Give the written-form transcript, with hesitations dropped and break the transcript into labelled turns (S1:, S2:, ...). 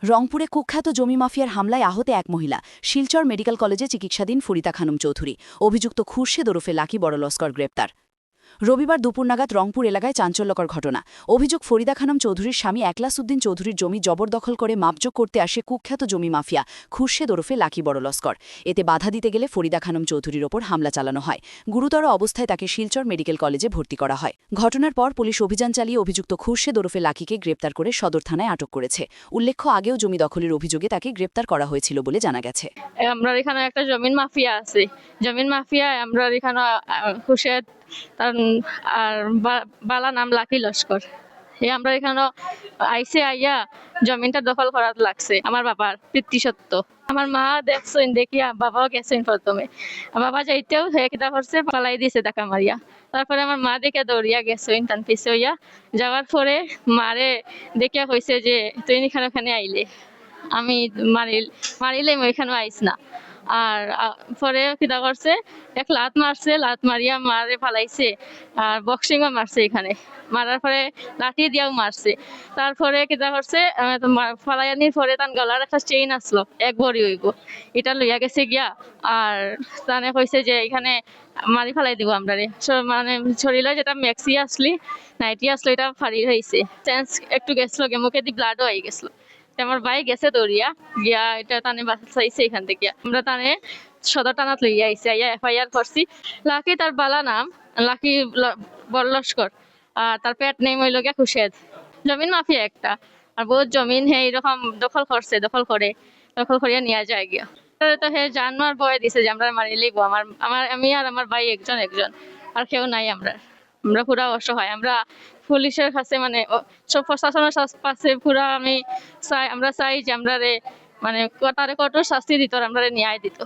S1: রংপুরে কুখ্যাত জমি মাফিয়ার হামলায় আহত এক মহিলা, শিলচর মেডিকেল কলেজে চিকিৎসাধীন ফরিদা খানম চৌধুরী। অভিযুক্ত খুরশেদ ওরফে লাকি বড়লস্কর গ্রেপ্তার। রবিবার দুপুর নাগাদ রংপুর এলাকায় চাঞ্চল্যকর ঘটনা। অভিযোগ, ফরিদা খানম চৌধুরীর স্বামী একলাস উদ্দিন চৌধুরীর জমি জবরদখল করে মাপজোক করতে আসে কুখ্যাত জমি মাফিয়া খুরশেদ ওরফে লাকি বড়লস্কর। এতে বাধা দিতে গেলে ফরিদা খানম চৌধুরীর ওপর হামলা চালানো হয়। গুরুতর অবস্থায় তাকে শিলচর মেডিকেল কলেজে ভর্তি করা হয়। ঘটনার পর পুলিশ অভিযান চালিয়ে অভিযুক্ত খুরশেদ ওরফে লাকিকে গ্রেপ্তার করে সদর থানায় আটক করেছে। উল্লেখ্য, আগেও জমি দখলের অভিযোগে তাকে গ্রেপ্তার করা হয়েছিল বলে জানা গেছে।
S2: আমরা এখানে একটা জমিন মাফিয়া আছে। জমিন মাফিয়া আমরা এখানে খুরশেদ আর বালা নাম লাকি লস্কর। আমরা এখানে আইসে আইয়া জমিনটা দখল করার লাগছে আমার বাবার পিতৃসত্ত্ব। আমার মা দেখছেন, দেখিয়া বাবাও গেছেন প্রথমে। বাবা যাইতেও হয়ে কিতা করছে, পালাই দিয়েছে টাকা মারিয়া। তারপরে আমার মা দেখে দৌড়িয়া গেছেন, তান পিছে হইয়া যাওয়ার পরে মারে দেখিয়া কইছে যে তুই এখানে আইলে আমি মারিলে ওইখানে আইস না। আর পরে কিতা করছে, এক লাত মারছে, লাত মারিয়া মারে ফালাইছে, আর বক্সিংও মারছে। এখানে মারার পরে লাঠি দিয়াও মারছে। তারপরে কিতা করছে, ফালাইয়ানির পরে তার গলার একটা চেইন আসলো, এক ভরি হইব, এটা লইয়া গেছে গিয়া। আর তানে কইছে যে এখানে মারি ফেলাই দিব আমরা রে। মানে শরীরে যেটা ম্যাক্সি আসলি নাইটি আসলো, এটা ফাড়ি হয়েছে। চান্স একটু গেছিল, মুখে দি ব্লাডও হয়ে গেছিল। আমার ভাই গেছে দৌড়িয়া গিয়া, এটা টানে বাঁচাইছে। এখান থেকে আমরা টানে সদর টানাত লইয়া আইসি, আইয়া এফআইআর করছি। লাকি তার বালা নাম লাকি বড়লস্কর, আর তার পেট নেই হইল গিয়া খুরশেদ। জমিন মাফিয়া একটা, আর বহুত জমিন হে এরকম দখল করিয়া নিয়ে যায় গিয়া। তো হে জানমার ভয় দিছে যে আমরা মারি লিব। আমি আর আমার ভাই একজন আর কেউ নাই। আমরা পুরা অসহায়। আমরা পুলিশের কাছে মানে সব প্রশাসনের কাছে পুরা আমরা চাই যে আমরা মানে তারে কঠোর শাস্তি দিত, আমরা ন্যায় দিত।